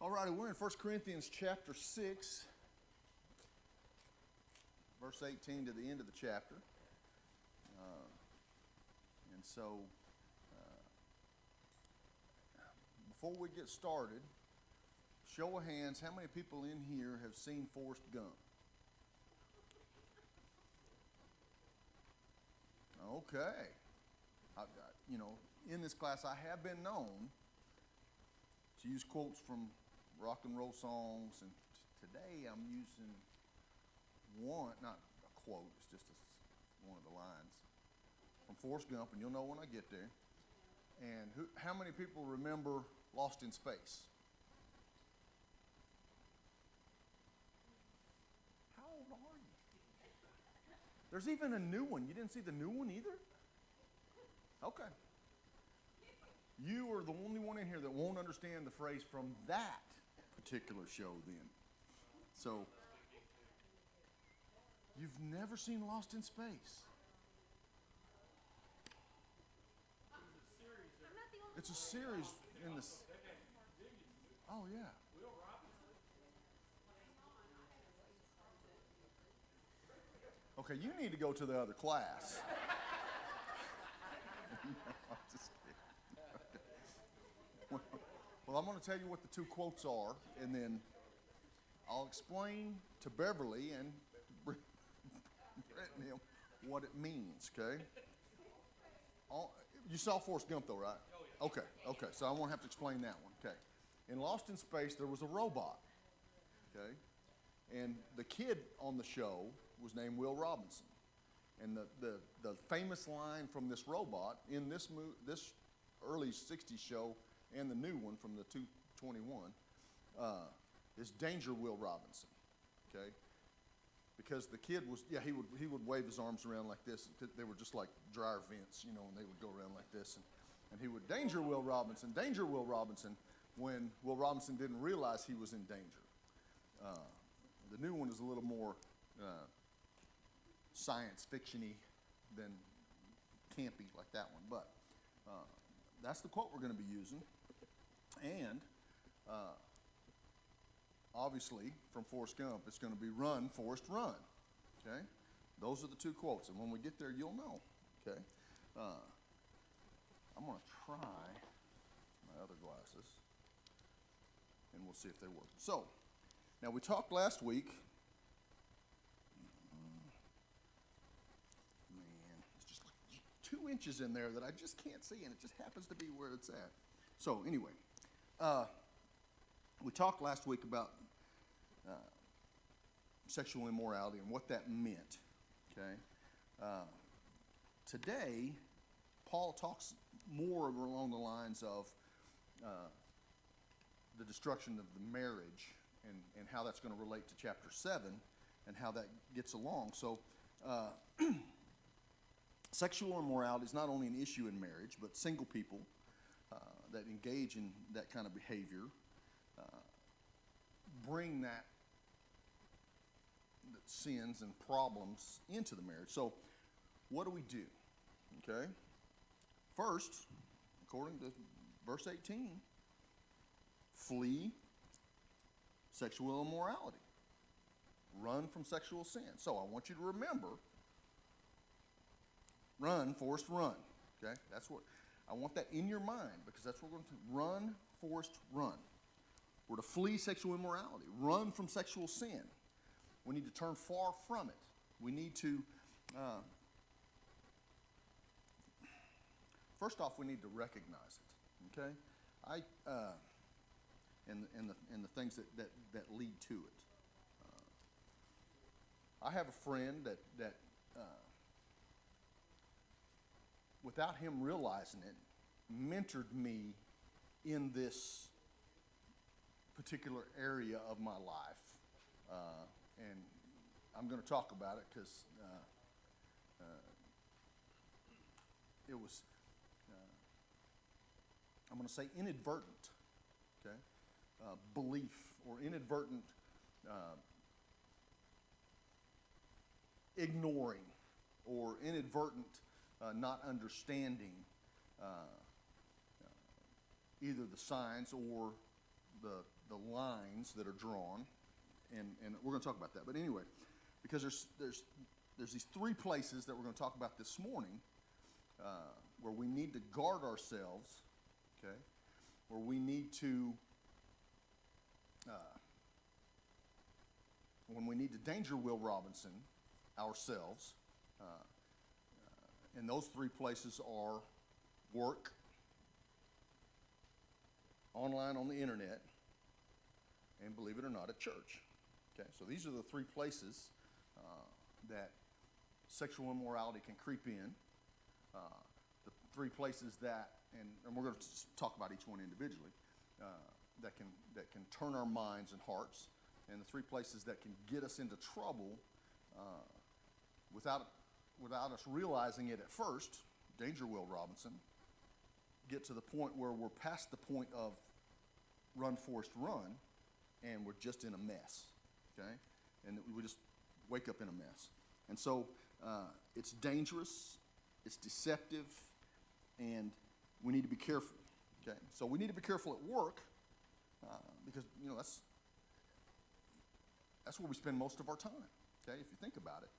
All righty, we're in 1 Corinthians chapter 6, verse 18 to the end of the chapter. And so, before we get started, show of hands, how many people in here have seen Forrest Gump? Okay. In this class, I have been known to use quotes from rock and roll songs, and today I'm using one, not a quote, it's just one of the lines from Forrest Gump, and you'll know when I get there. And how many people remember Lost in Space? How old are you? There's even a new one. You didn't see the new one either? Okay. You are the only one in here that won't understand the phrase from that particular show then. So, you've never seen Lost in Space? It's a series in this. Oh, yeah. Okay, you need to go to the other class. No, I'm just kidding. Well, I'm going to tell you what the two quotes are, and then I'll explain to Beverly and to Brett and him what it means, okay? You saw Forrest Gump, though, right? Okay, so I won't have to explain that one, okay? In Lost in Space, there was a robot, okay? And the kid on the show was named Will Robinson. And the famous line from this robot in this early 60s show and the new one from the 221 is Danger Will Robinson, okay? Because the kid was, he would wave his arms around like this. They were just like dryer vents, and they would go around like this. And he would, Danger Will Robinson, when Will Robinson didn't realize he was in danger. The new one is a little more science fiction-y than campy like that one. But that's the quote we're going to be using. And obviously, from Forrest Gump, it's going to be run, Forrest, run. Okay? Those are the two quotes. And when we get there, you'll know. Okay? I'm going to try my other glasses, and we'll see if they work. So, now we talked last week. Man, it's just like 2 inches in there that I just can't see, and it just happens to be where it's at. So, anyway. We talked last week about sexual immorality and what that meant, okay? Today, Paul talks more along the lines of the destruction of the marriage and how that's going to relate to chapter 7 and how that gets along. So, sexual immorality is not only an issue in marriage, but single people that engage in that kind of behavior bring that sins and problems into the marriage. So what do? Okay? First, according to verse 18, flee sexual immorality. Run from sexual sin. So I want you to remember, run, Forrest, run. Okay? That's what I want that in your mind, because that's what we're going to run, Forrest, run. We're to flee sexual immorality, run from sexual sin. We need to turn far from it. We need to, first off, we need to recognize it. Okay, and the things that lead to it. I have a friend that without him realizing it, mentored me in this particular area of my life. And I'm going to talk about it because it was, I'm going to say inadvertent, okay, belief or inadvertent ignoring or inadvertent not understanding either the signs or the the lines that are drawn, and we're going to talk about that. But anyway, because there's these three places that we're going to talk about this morning where we need to guard ourselves, okay, where we need to, when we need to danger Will Robinson ourselves, and those three places are work, online on the internet, and believe it or not, at church. Okay, so these are the three places that sexual immorality can creep in. The three places that, and we're going to talk about each one individually, that can turn our minds and hearts, and the three places that can get us into trouble without us realizing it at first. Danger Will Robinson. Get to the point where we're past the point of run, Forrest, run, and we're just in a mess, okay? And we just wake up in a mess. And so it's dangerous, it's deceptive, and we need to be careful, okay? So we need to be careful at work because, you know, that's where we spend most of our time, okay? If you think about it,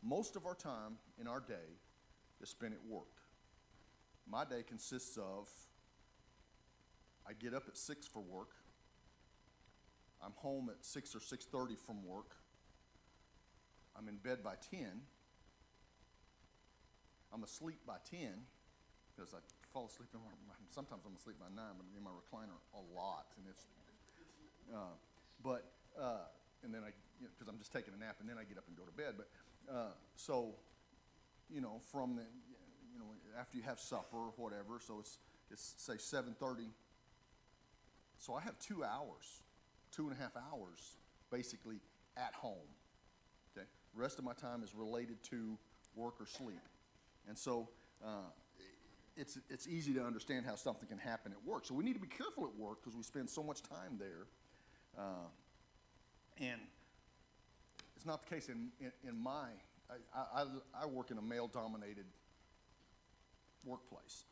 most of our time in our day is spent at work. My day consists of, I get up at 6 for work. I'm home at 6 or 6:30 from work. I'm in bed by 10. I'm asleep by 10 because I fall asleep sometimes I'm asleep by 9, but I'm in my recliner a lot, and it's, and then because I'm just taking a nap, and then I get up and go to bed. But so, you know, from the, you know, after you have supper or whatever, so it's say 7:30. So I have 2 hours, 2.5 hours, basically at home. Okay, the rest of my time is related to work or sleep, and so it's easy to understand how something can happen at work. So we need to be careful at work because we spend so much time there, and it's not the case in my. I work in a male-dominated workplace.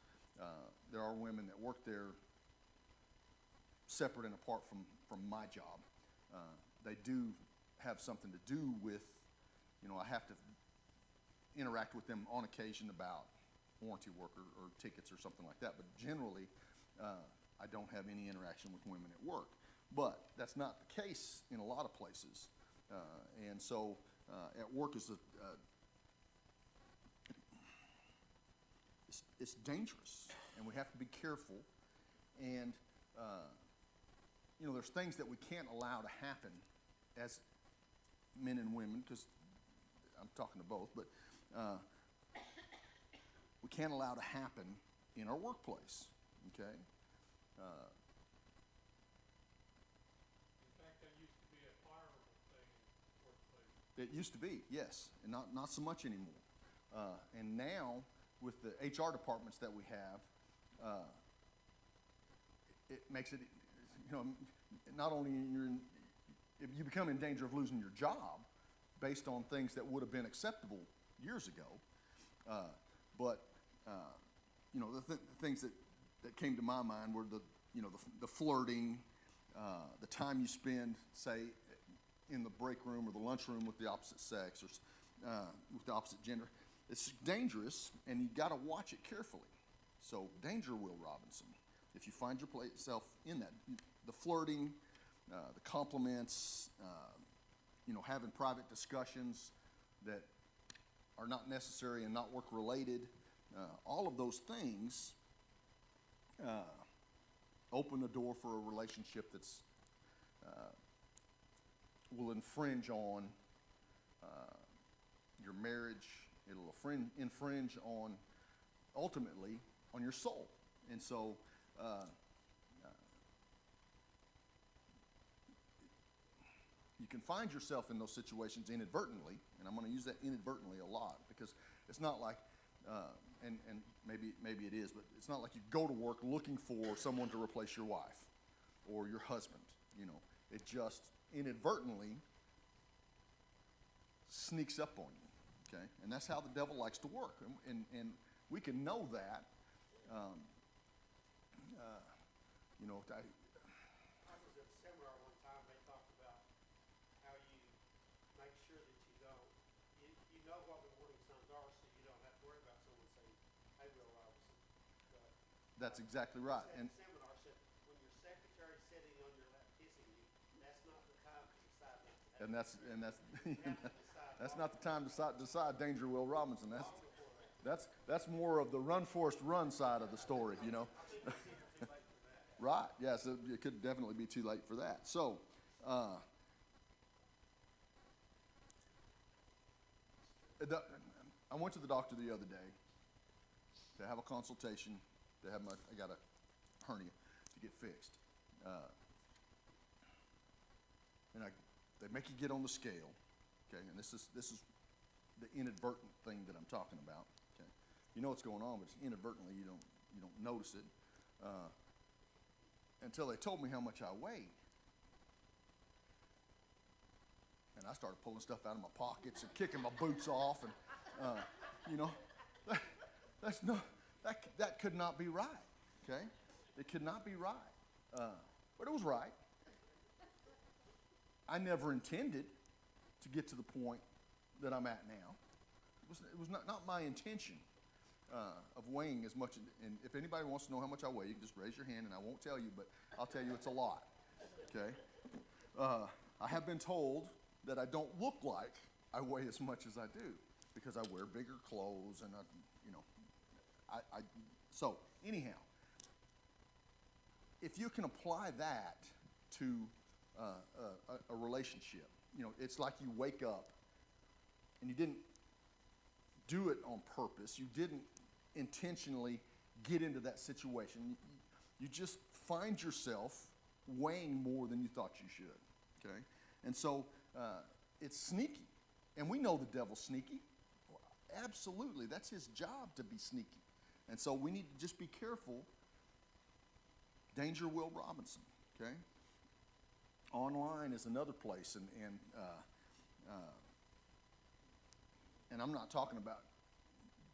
There are women that work there separate and apart from my job. They do have something to do with, you know, I have to interact with them on occasion about warranty work or tickets or something like that, but generally I don't have any interaction with women at work. But that's not the case in a lot of places. And so at work is it's dangerous, and we have to be careful. And you know, there's things that we can't allow to happen as men and women, because I'm talking to both, but we can't allow to happen in our workplace. Okay. It used to be, yes, and not so much anymore. And now, with the HR departments that we have, it makes it, you know, not only if you become in danger of losing your job based on things that would have been acceptable years ago, but you know, the things that came to my mind were the flirting, the time you spend, say, in the break room or the lunchroom with the opposite sex or with the opposite gender. It's dangerous, and you got to watch it carefully. So, danger, Will Robinson. If you find yourself in that, the flirting, the compliments, you know, having private discussions that are not necessary and not work related, all of those things open the door for a relationship that's will infringe on your marriage. It'll infringe on, ultimately, on your soul. And so you can find yourself in those situations inadvertently, and I'm going to use that inadvertently a lot, because it's not like, and maybe it is, but it's not like you go to work looking for someone to replace your wife or your husband. You know, it just inadvertently sneaks up on you, okay? And that's how the devil likes to work, and we can know that. You know, I was at a seminar That's exactly right. And Seminar said when your secretary's sitting on your lap kissing you, that's not the time to decide not to. that's not the time to decide Danger Will Robinson. That's more of the run Forrest run side of the story, you know. Right? Yes, it could definitely be too late for that. So. I went to the doctor the other day to have a consultation. I got a hernia to get fixed, and they make you get on the scale. Okay, and this is the inadvertent thing that I'm talking about. Okay, you know what's going on, but it's inadvertently you don't notice it until they told me how much I weighed. And I started pulling stuff out of my pockets and kicking my boots off, and you know, that could not be right. Okay, it could not be right, but it was right. I never intended to get to the point that I'm at now. It was not my intention of weighing as much. And if anybody wants to know how much I weigh, you can just raise your hand, and I won't tell you, but I'll tell you it's a lot. Okay, I have been told that I don't look like I weigh as much as I do because I wear bigger clothes and so anyhow, if you can apply that to a relationship, you know, it's like you wake up and you didn't do it on purpose. You didn't intentionally get into that situation. You just find yourself weighing more than you thought you should, okay? And so it's sneaky. And we know the devil's sneaky. Absolutely. That's his job to be sneaky. And so we need to just be careful. Danger Will Robinson, okay? Online is another place. And I'm not talking about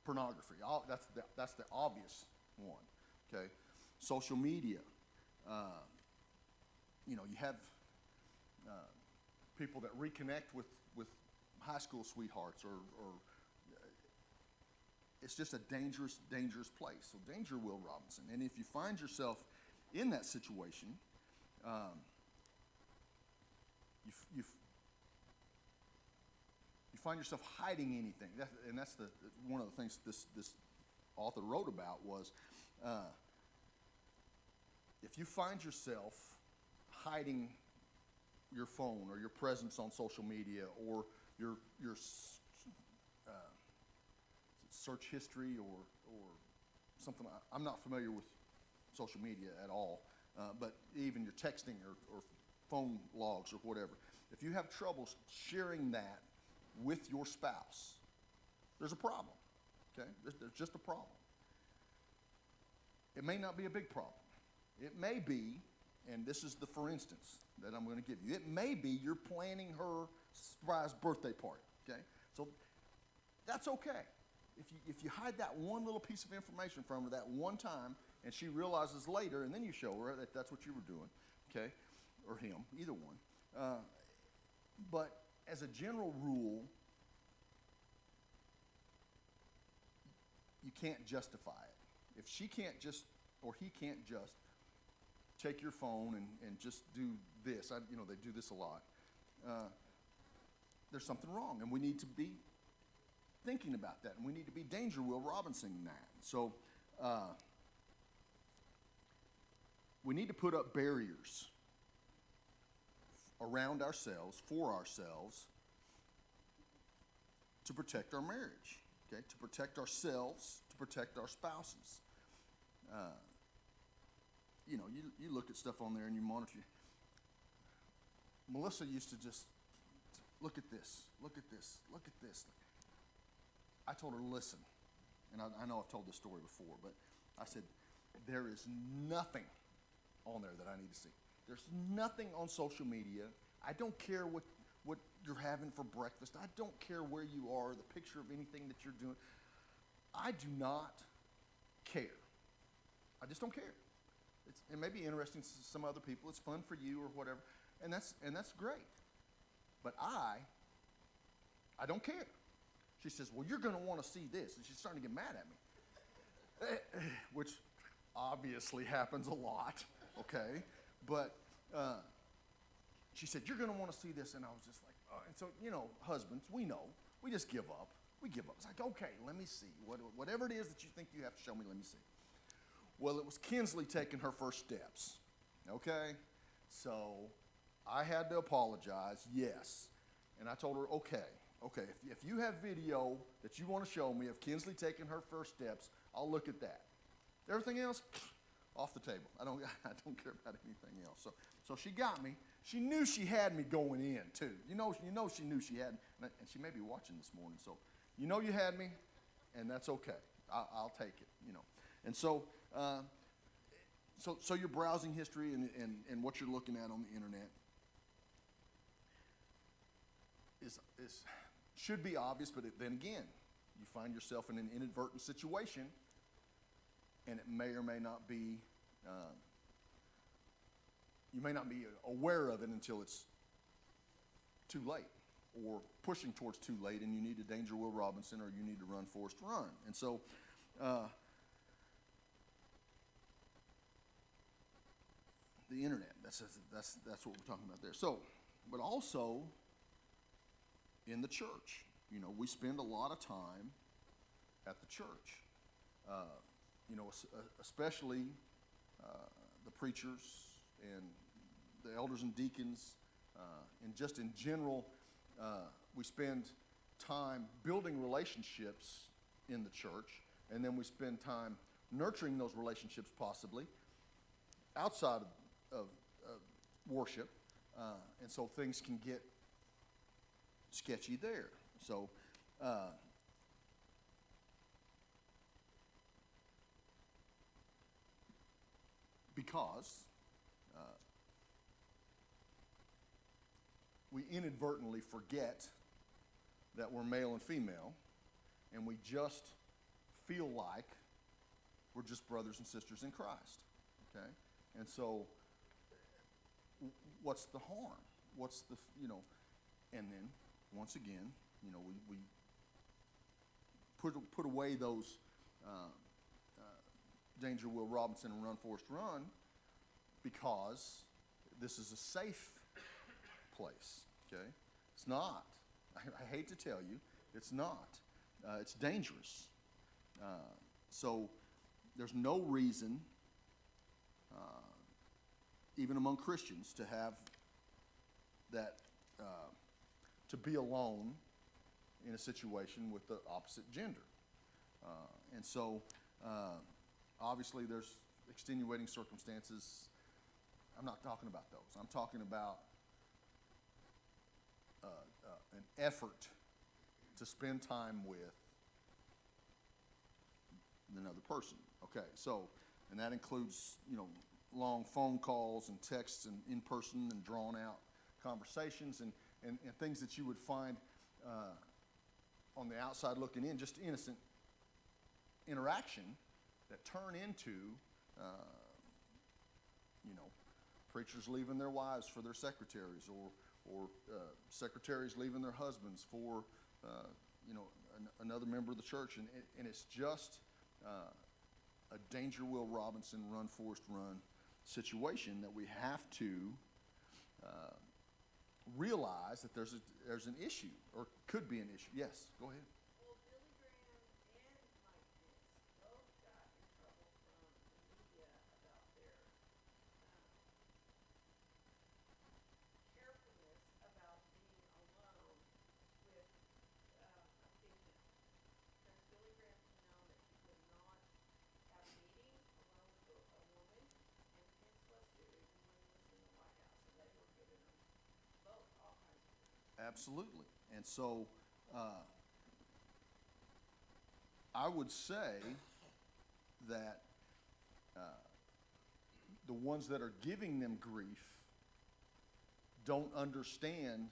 pornography. That's the obvious one, okay? Social media. You know, you have people that reconnect with high school sweethearts, or it's just a dangerous place. So Danger Will Robinson. And if you find yourself in that situation, you find yourself hiding anything. That's one of the things this author wrote about was if you find yourself hiding your phone or your presence on social media or your search history or something. I'm not familiar with social media at all, but even your texting or phone logs or whatever. If you have trouble sharing that with your spouse, there's a problem, okay? There's just a problem. It may not be a big problem. It may be, and this is the for instance that I'm going to give you, it may be you're planning her surprise birthday party, okay? So that's okay. If you hide that one little piece of information from her that one time and she realizes later and then you show her that that's what you were doing, okay? Or him, either one. But as a general rule, you can't justify it. If she can't just, or he can't just take your phone and just do this, they do this a lot, there's something wrong. And we need to be thinking about that. And we need to be Danger Will Robinson in that. So we need to put up barriers around ourselves, for ourselves, to protect our marriage, okay? To protect ourselves, to protect our spouses. You look at stuff on there and you monitor. Melissa used to just look at this, look at this, look at this. I told her, listen, and I know I've told this story before, but I said, there is nothing on there that I need to see. There's nothing on social media. I don't care what you're having for breakfast. I don't care where you are, the picture of anything that you're doing. I do not care. I just don't care. It may be interesting to some other people. It's fun for you or whatever, and that's great. But I don't care. She says, well, you're going to want to see this. And she's starting to get mad at me, which obviously happens a lot, okay? But she said, you're gonna wanna see this, and I was just like, and so, husbands, we know, we just give up. We give up. It's like, okay, let me see. Whatever it is that you think you have to show me, let me see. Well, it was Kinsley taking her first steps, okay? So I had to apologize, yes. And I told her, okay, if you have video that you want to show me of Kinsley taking her first steps, I'll look at that. Everything else, off the table. I don't care about anything else. So she got me. She knew she had me going in too. She knew she had, and she may be watching this morning. So you had me, and that's okay. I'll take it. And so your browsing history and what you're looking at on the internet should be obvious, but then again, you find yourself in an inadvertent situation, and it may or may not be. You may not be aware of it until it's too late, or pushing towards too late, and you need a Danger Will Robinson, or you need to run, Forrest, run. And so, the internet. That's what we're talking about there. So, but also in the church, we spend a lot of time at the church. Especially the preachers and the elders and deacons, and just in general, we spend time building relationships in the church, and then we spend time nurturing those relationships possibly outside of worship, and so things can get sketchy there. So because we inadvertently forget that we're male and female, and we just feel like we're just brothers and sisters in Christ, okay? And so what's the harm? What's the, and then once again, we put away those Danger Will Robinson and Run Forrest Run because this is a safe place, okay? It's not. I hate to tell you, it's not. It's dangerous. So there's no reason, even among Christians, to have that, to be alone in a situation with the opposite gender. And so, obviously, there's extenuating circumstances. I'm not talking about those. I'm talking about an effort to spend time with another person. Okay, so, and that includes, long phone calls and texts and in-person and drawn-out conversations and things that you would find on the outside looking in, just innocent interaction that turn into, preachers leaving their wives for their secretaries, or secretaries leaving their husbands for, another member of the church, and it's just a Danger Will Robinson, Run Forrest Run situation that we have to realize that there's an issue, or could be an issue. Yes, go ahead. Well, Billy Graham and Mike Pence both got in trouble from the media about their carefulness about being alone with, I'm thinking, because Billy Graham was known that he would not have a meeting alone with a woman, and Pence was too, even when he was in the White House, and they were giving them both all kinds of things. Absolutely. And so I would say that the ones that are giving them grief don't understand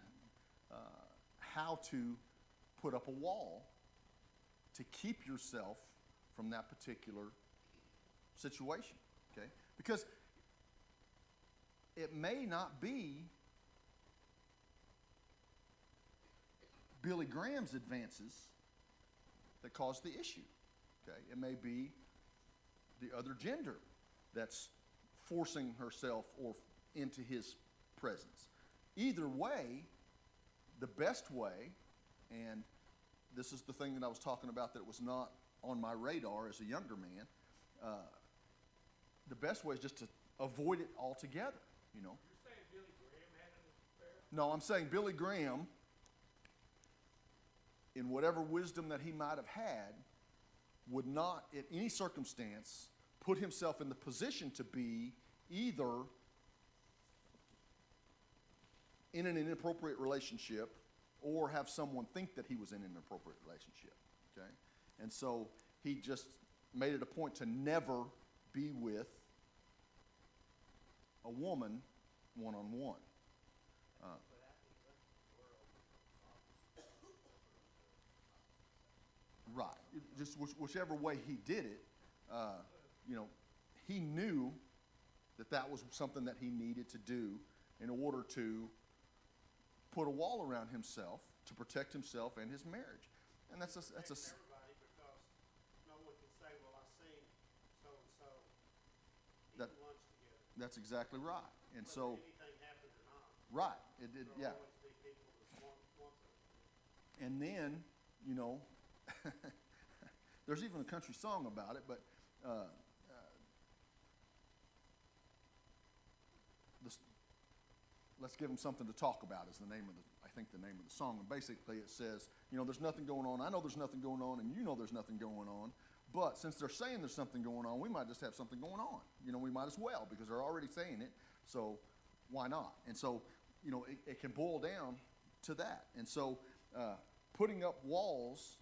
how to put up a wall to keep yourself from that particular situation, okay? Because it may not be Billy Graham's advances that caused the issue, okay? It may be the other gender that's forcing herself or into his presence. Either way, the best way, and this is the thing that I was talking about that was not on my radar as a younger man, the best way is just to avoid it altogether, you know. You're saying Billy Graham had an affair? No, I'm saying Billy Graham, in whatever wisdom that he might have had, would not, in any circumstance, put himself in the position to be either in an inappropriate relationship or have someone think that he was in an inappropriate relationship, okay? And so he just made it a point to never be with a woman one-on-one. Right. Just whichever way he did it, you know, he knew that that was something that he needed to do in order to put a wall around himself to protect himself and his marriage. And that's a Everybody, because no one can say, well, I seen so-and-so That- eating lunch together. that's exactly right. And Whether so, anything happened or not. right, it did, There'll yeah. always be people that want to. And then, you know, there's even a country song about it, but let's give them something to talk about is the name of I think the name of the song. And basically it says, you know, there's nothing going on. I know there's nothing going on, and you know there's nothing going on. But since they're saying there's something going on, we might just have something going on. You know, we might as well, because they're already saying it. So why not? And so, you know, it can boil down to that. And so putting up walls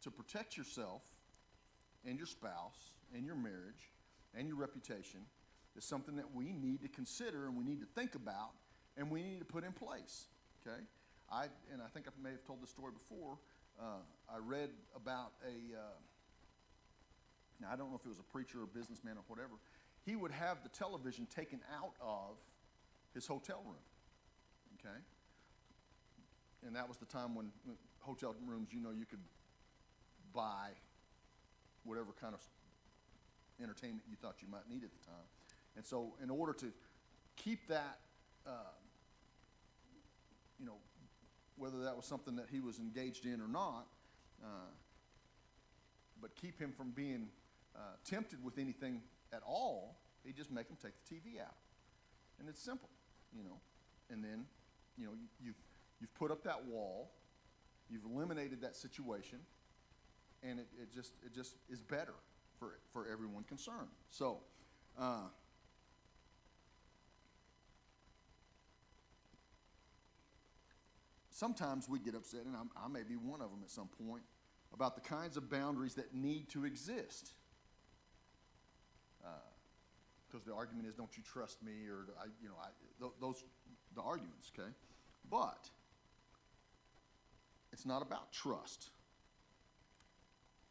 to protect yourself and your spouse and your marriage and your reputation is something that we need to consider and we need to think about and we need to put in place, okay? I think I may have told this story before. I read about now I don't know if it was a preacher or businessman or whatever. He would have the television taken out of his hotel room, okay? And that was the time when hotel rooms, you know, you could buy whatever kind of entertainment you thought you might need at the time. And so in order to keep that, you know, whether that was something that he was engaged in or not, but keep him from being tempted with anything at all, he'd just make him take the TV out. And it's simple, you know. And then, you know, you've put up that wall, you've eliminated that situation, and it just is better for everyone concerned. So, sometimes we get upset, and I may be one of them at some point, about the kinds of boundaries that need to exist. Because the argument is, don't you trust me, or those the arguments, okay? But it's not about trust.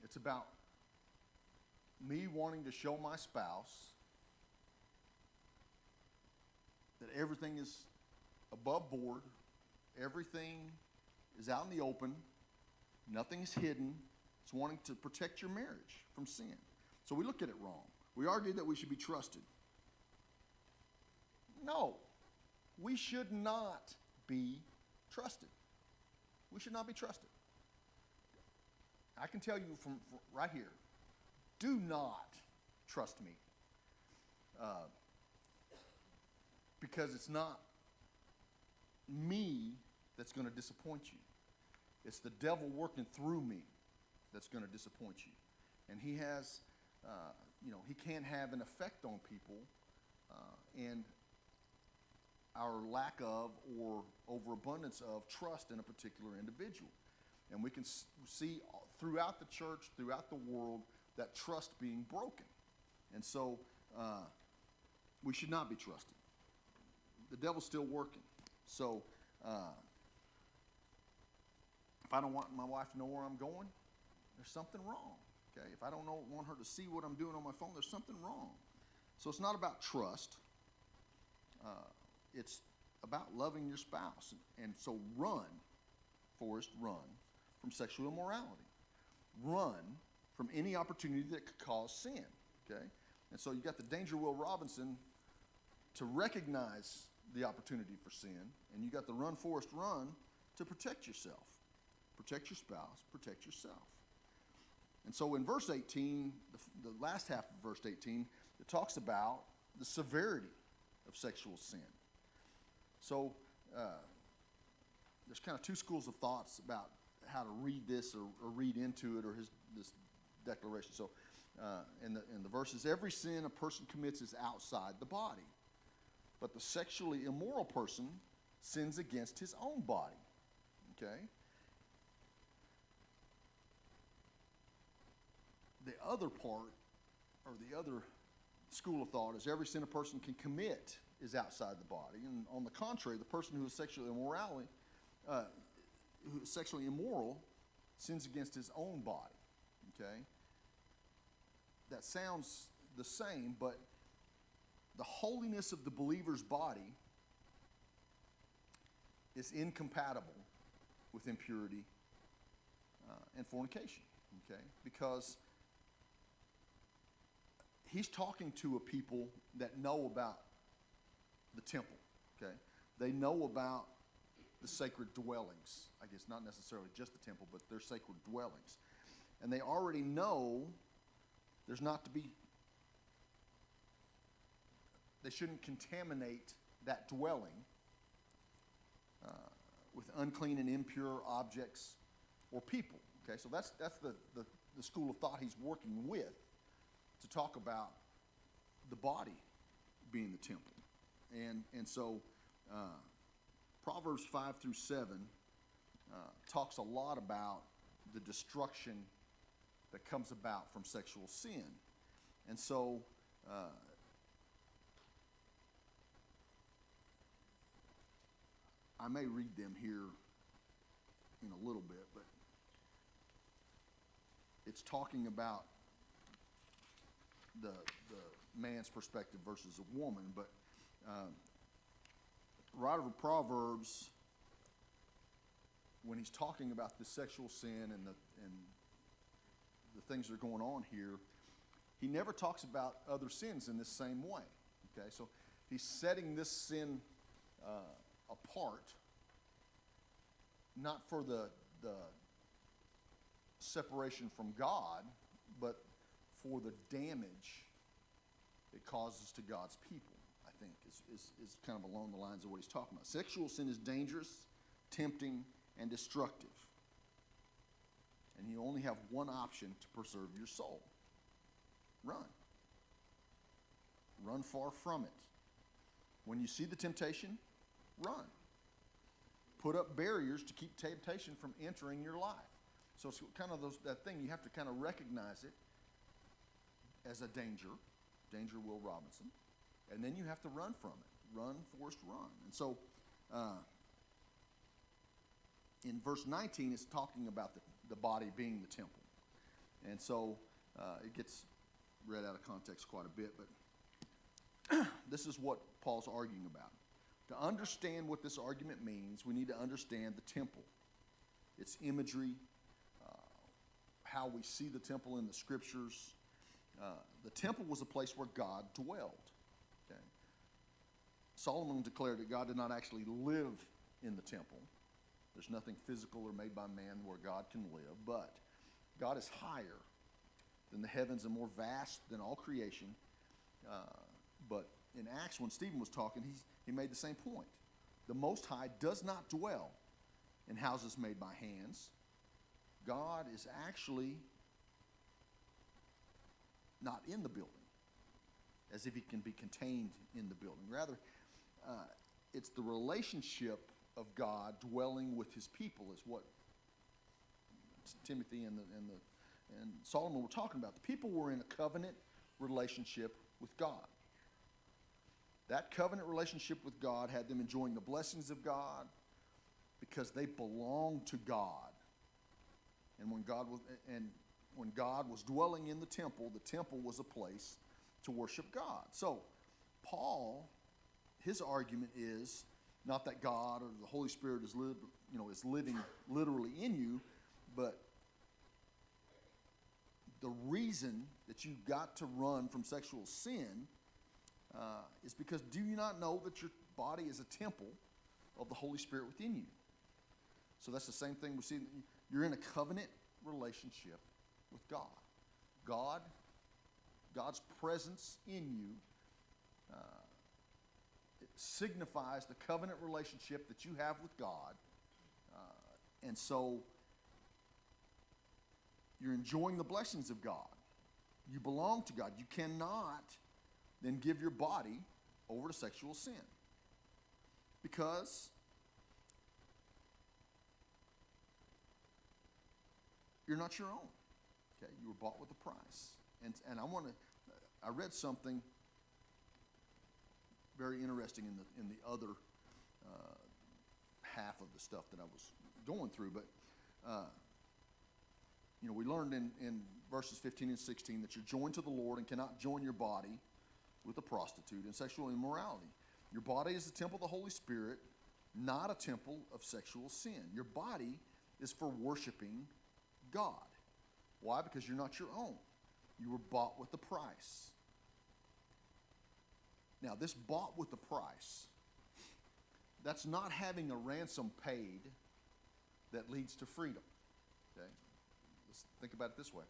It's about me wanting to show my spouse that everything is above board, everything is out in the open, nothing is hidden. It's wanting to protect your marriage from sin. So we look at it wrong. We argue that we should be trusted. No, we should not be trusted. We should not be trusted. I can tell you from right here, do not trust me. Because it's not me that's going to disappoint you. It's the devil working through me that's going to disappoint you. And he has, he can have an effect on people and our lack of or overabundance of trust in a particular individual. And we can see throughout the church, throughout the world, that trust being broken. And so we should not be trusted. The devil's still working. So if I don't want my wife to know where I'm going, there's something wrong. Okay? If I don't want her to see what I'm doing on my phone, there's something wrong. So it's not about trust. It's about loving your spouse. And so run, Forrest, run from sexual immorality. Run from any opportunity that could cause sin. Okay? And so you got the Danger Will Robinson to recognize the opportunity for sin, and you got the Run Forrest Run to protect yourself, protect your spouse, protect yourself. And so in verse 18, the last half of verse 18, it talks about the severity of sexual sin. So there's kind of two schools of thoughts about how to read this or read into it or this declaration. So in the verses, every sin a person commits is outside the body, but the sexually immoral person sins against his own body. Okay? The other part, or the other school of thought, is every sin a person can commit is outside the body. And on the contrary, the person who is sexually immoral sins against his own body. Okay? That sounds the same, but the holiness of the believer's body is incompatible with impurity and fornication. Okay? Because he's talking to a people that know about the temple, okay? They know about the sacred dwellings. I guess not necessarily just the temple, but their sacred dwellings. And they already know there's not to be, they shouldn't contaminate that dwelling with unclean and impure objects or people, okay? So that's the school of thought he's working with to talk about the body being the temple. And so Proverbs 5 through 7 talks a lot about the destruction that comes about from sexual sin. And so I may read them here in a little bit, but it's talking about the man's perspective versus a woman, but the writer of Proverbs, when he's talking about the sexual sin and the things that are going on here, he never talks about other sins in this same way. Okay, so he's setting this sin apart, not for the separation from God, but for the damage it causes to God's people, I think, is kind of along the lines of what he's talking about. Sexual sin is dangerous, tempting, and destructive. And you only have one option to preserve your soul. Run. Run far from it. When you see the temptation, run. Put up barriers to keep temptation from entering your life. So it's kind of that thing, you have to kind of recognize it as a danger Will Robinson, and then you have to run from it. Run, Forrest, run. And so in verse 19, it's talking about the body being the temple. And so it gets read out of context quite a bit, but this is what Paul's arguing about. To understand what this argument means, we need to understand the temple, its imagery, how we see the temple in the scriptures. The temple was a place where God dwelled. Okay? Solomon declared that God did not actually live in the temple. There's nothing physical or made by man where God can live, but God is higher than the heavens and more vast than all creation. But in Acts, when Stephen was talking, he made the same point. The Most High does not dwell in houses made by hands. God is actually not in the building, as if he can be contained in the building. Rather, it's the relationship of God dwelling with his people is what Timothy and Solomon were talking about. The people were in a covenant relationship with God. That covenant relationship with God had them enjoying the blessings of God because they belonged to God. And when God was dwelling in the temple was a place to worship God. So Paul, his argument is not that God or the Holy Spirit is living literally in you, but the reason that you got to run from sexual sin is because do you not know that your body is a temple of the Holy Spirit within you? So that's the same thing we see. You're in a covenant relationship with God. God's presence in you it signifies the covenant relationship that you have with God. And so you're enjoying the blessings of God. You belong to God. You cannot then give your body over to sexual sin because you're not your own. Okay, you were bought with a price. And I read something very interesting in the other half of the stuff that I was going through, but we learned in verses 15 and 16 that you're joined to the Lord and cannot join your body with a prostitute and sexual immorality. Your body is the temple of the Holy Spirit, not a temple of sexual sin. Your body is for worshiping God. Why? Because you're not your own. You were bought with a price. Now, this bought with a price, that's not having a ransom paid that leads to freedom. Okay? Let's think about it this way.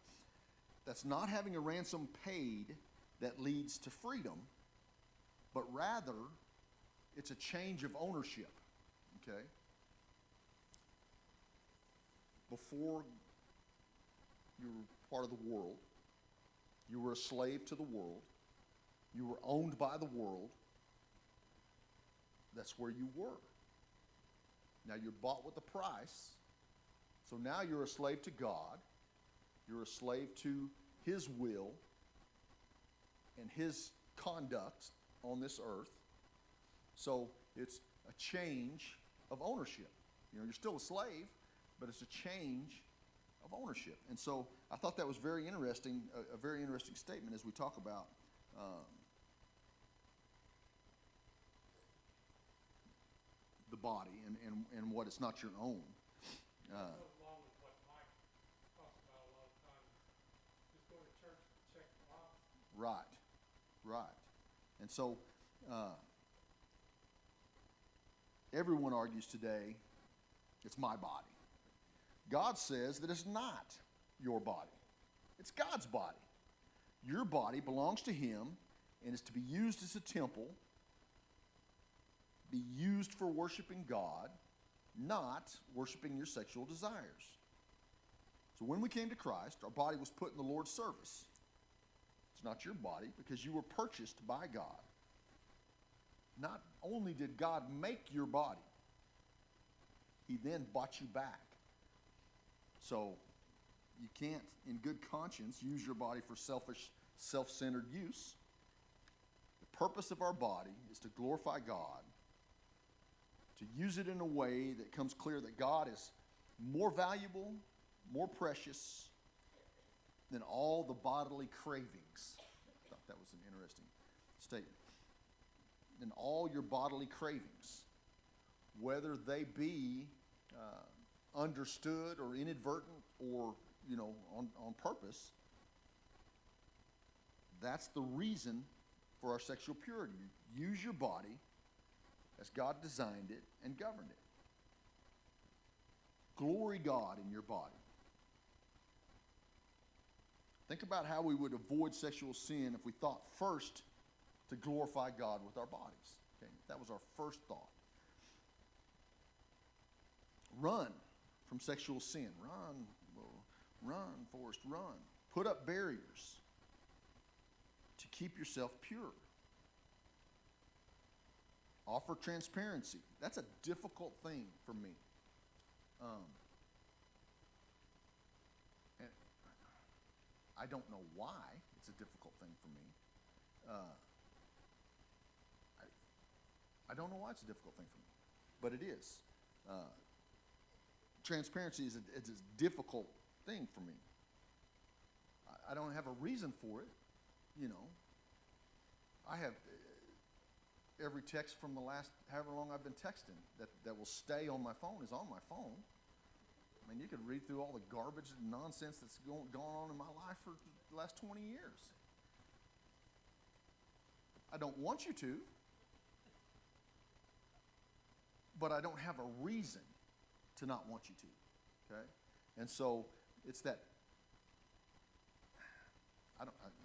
That's not having a ransom paid that leads to freedom, but rather it's a change of ownership. Okay? Before you were part of the world, you were a slave to the world, you were owned by the world. That's where you were. Now you're bought with a price. So now you're a slave to God. You're a slave to His will and His conduct on this earth. So it's a change of ownership. You're still a slave, but it's a change of ownership. And so I thought that was very interesting, a very interesting statement as we talk about the body and what it's not your own. That goes along with what Mike talks about a lot of times. Just go to church to check the box. Right. And so everyone argues today, it's my body. God says that it's not your body. It's God's body. Your body belongs to Him and is to be used as a temple, be used for worshiping God, not worshiping your sexual desires. So when we came to Christ, our body was put in the Lord's service. It's not your body because you were purchased by God. Not only did God make your body, He then bought you back. So you can't, in good conscience, use your body for selfish, self-centered use. The purpose of our body is to glorify God, to use it in a way that comes clear that God is more valuable, more precious than all the bodily cravings. I thought that was an interesting statement. Than all your bodily cravings, whether they be understood or inadvertent or, on purpose. That's the reason for our sexual purity. Use your body as God designed it and governed it. Glory God in your body. Think about how we would avoid sexual sin if we thought first to glorify God with our bodies. Okay? That was our first thought. Run from sexual sin. Run, Forrest, run. Put up barriers to keep yourself pure. Offer transparency. That's a difficult thing for me. And I don't know why it's a difficult thing for me. I don't know why it's a difficult thing for me, but it is. Transparency is a difficult thing for me. I don't have a reason for it, I have every text from the last however long I've been texting that will stay on my phone is on my phone. I mean, you could read through all the garbage and nonsense that's gone on in my life for the last 20 years. I don't want you to, but I don't have a reason to not want you to, okay? And so it's that,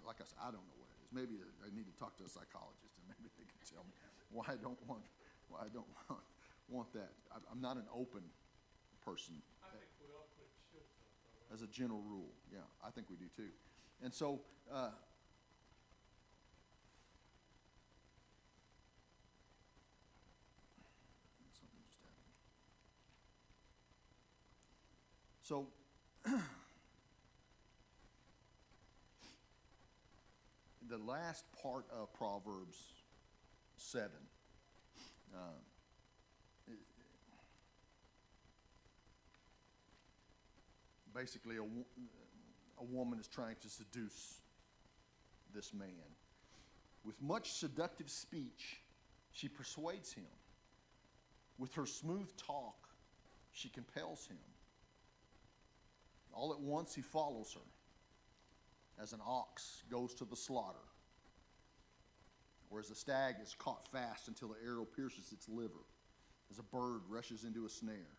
like I said, I don't know what it is. Maybe I need to talk to a psychologist and maybe they can tell me why I don't want that. I'm not an open person. I think we all put shields up, though, right? As a general rule, yeah, I think we do too. And so, something just happened. So, the last part of Proverbs 7, basically a woman is trying to seduce this man. With much seductive speech, she persuades him. With her smooth talk, she compels him. All at once he follows her, as an ox goes to the slaughter, or as a stag is caught fast until the arrow pierces its liver, as a bird rushes into a snare.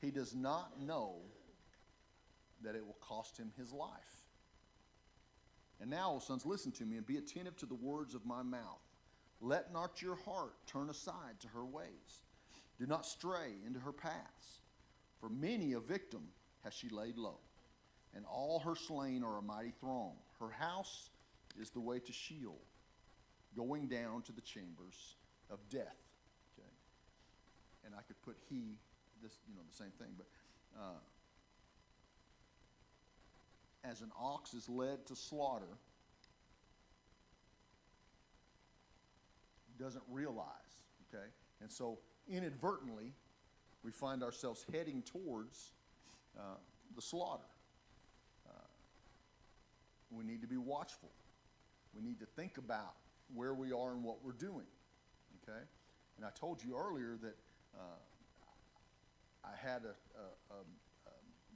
He does not know that it will cost him his life. And now, O sons, listen to me and be attentive to the words of my mouth. Let not your heart turn aside to her ways. Do not stray into her paths. For many a victim has she laid low, and all her slain are a mighty throng. Her house is the way to Sheol, going down to the chambers of death. Okay? And I could put the same thing, but as an ox is led to slaughter, doesn't realize, okay? And so inadvertently, we find ourselves heading towards the slaughter. We need to be watchful. We need to think about where we are and what we're doing, okay? And I told you earlier that I had a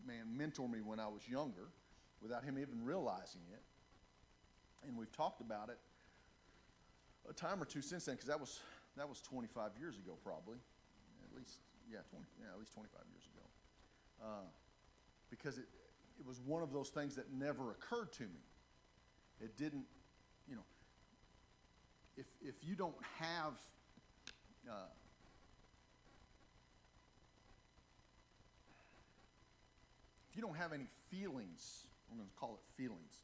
man mentor me when I was younger, without him even realizing it. And we've talked about it a time or two since then, because that was 25 years ago, probably. At least 25 years ago. Because it was one of those things that never occurred to me. It didn't, if you don't have any feelings, I'm going to call it feelings,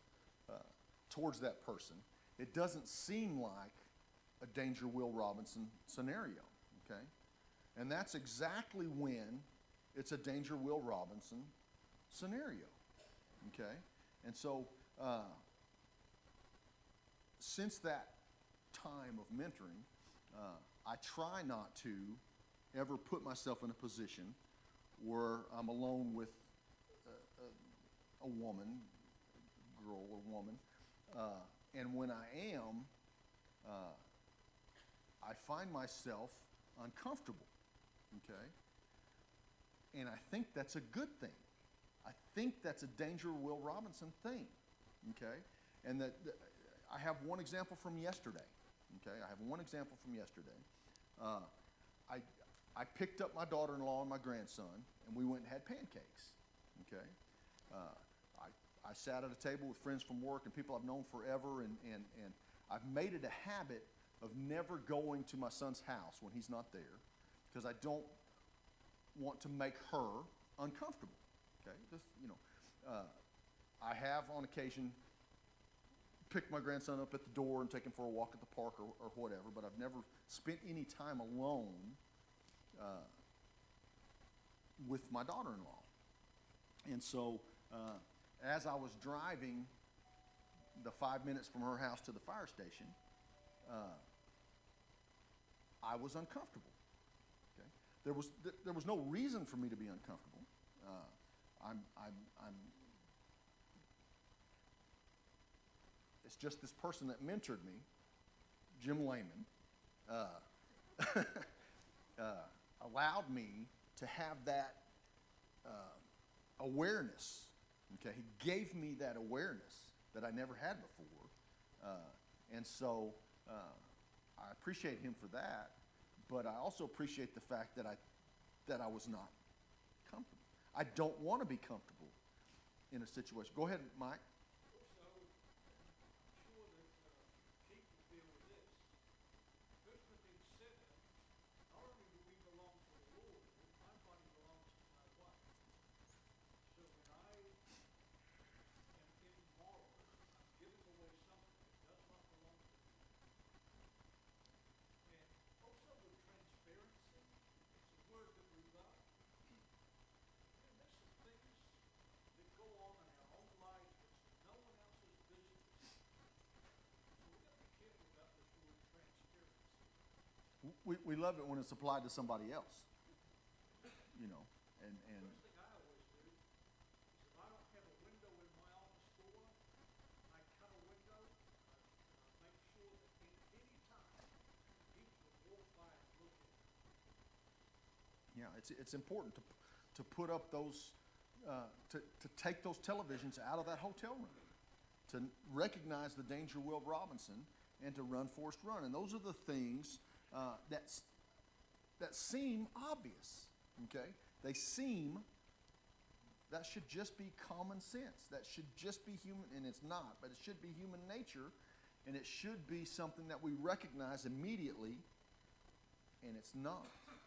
towards that person, it doesn't seem like a Danger Will Robinson scenario, okay? And that's exactly when it's a Danger Will Robinson scenario, okay? And so, since that time of mentoring, I try not to ever put myself in a position where I'm alone with a woman, girl or woman, and when I am, I find myself uncomfortable, okay? And I think that's a good thing. I think that's a Danger Will Robinson thing, okay? And that I have one example from yesterday, okay? I have one example from yesterday. I picked up my daughter-in-law and my grandson, and we went and had pancakes, okay? I sat at a table with friends from work and people I've known forever, and I've made it a habit of never going to my son's house when he's not there, because I don't want to make her uncomfortable, okay? Just, I have on occasion picked my grandson up at the door and taken for a walk at the park or whatever, but I've never spent any time alone with my daughter-in-law. And so as I was driving the 5 minutes from her house to the fire station, I was uncomfortable. Okay? There was no reason for me to be uncomfortable. It's just this person that mentored me, Jim Lehman, allowed me to have that awareness. Okay, he gave me that awareness that I never had before, and so I appreciate him for that. But I also appreciate the fact that I was not comfortable. I don't want to be comfortable in a situation. Go ahead, Mike. Also, I'm sure that Keith will feel with this. First Corinthians 7, not only do we belong to the Lord, but my body belongs to my wife. So when I am immoral, I'm giving away something that does not belong to me. And also with transparency, it's a word that we love. And there's some things that go on in our own lives that's no one else's business. So we got to be careful about this word transparency. We love it when it's applied to somebody else, you know, and First thing I always do is if I don't have a window in my office door, I cut a window, and I make sure that any time people can walk by and look at it. yeah, it's important to put up those to take those televisions out of that hotel room, to recognize the danger Will Robinson, and to run Forrest Run. And those are the things that seem obvious. Okay, they seem, that should just be common sense. That should just be human, and it's not. But it should be human nature, and it should be something that we recognize immediately, and it's not.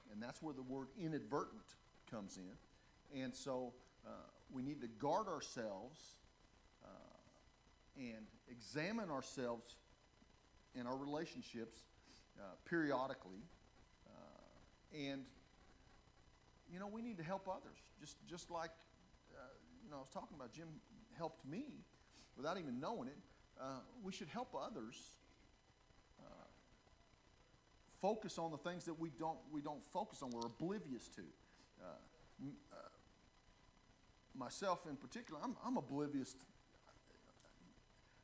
And that's where the word inadvertent comes in. And so we need to guard ourselves and examine ourselves in our relationships periodically. And, you know, we need to help others. Just like, you know, I was talking about Jim helped me without even knowing it. We should help others focus on the things that we don't focus on, we're oblivious to. Myself in particular, I'm oblivious.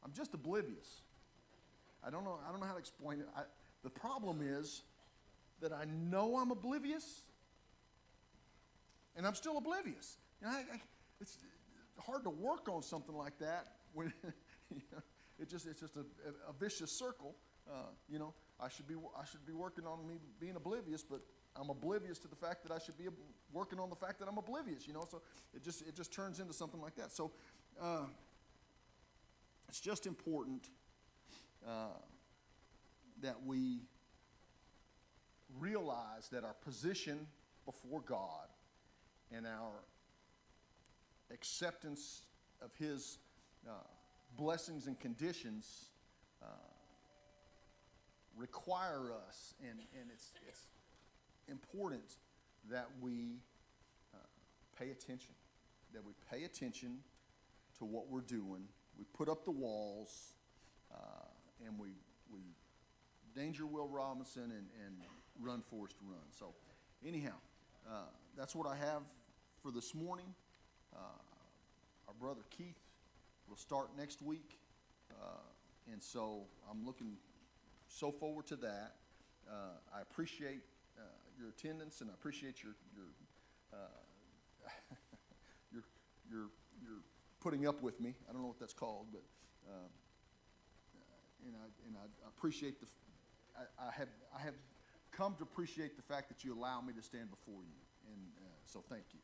I'm just oblivious. I don't know how to explain it. The problem is that I know I'm oblivious, and I'm still oblivious. And it's hard to work on something like that when you know, it's just a vicious circle. You know, I should be working on me being oblivious, but I'm oblivious to the fact that I should be working on the fact that I'm oblivious. You know, so it just turns into something like that. So it's just important that we realize that our position before God and our acceptance of His blessings and conditions require us, and it's important that we pay attention to what we're doing. We put up the walls, and we danger Will Robinson and run Forrest Run. So anyhow, that's what I have for this morning. Our brother Keith will start next week, and so I'm looking so forward to that. I appreciate your attendance, and I appreciate your putting up with me. I don't know what that's called, but and I appreciate I have come to appreciate the fact that you allow me to stand before you, and so thank you.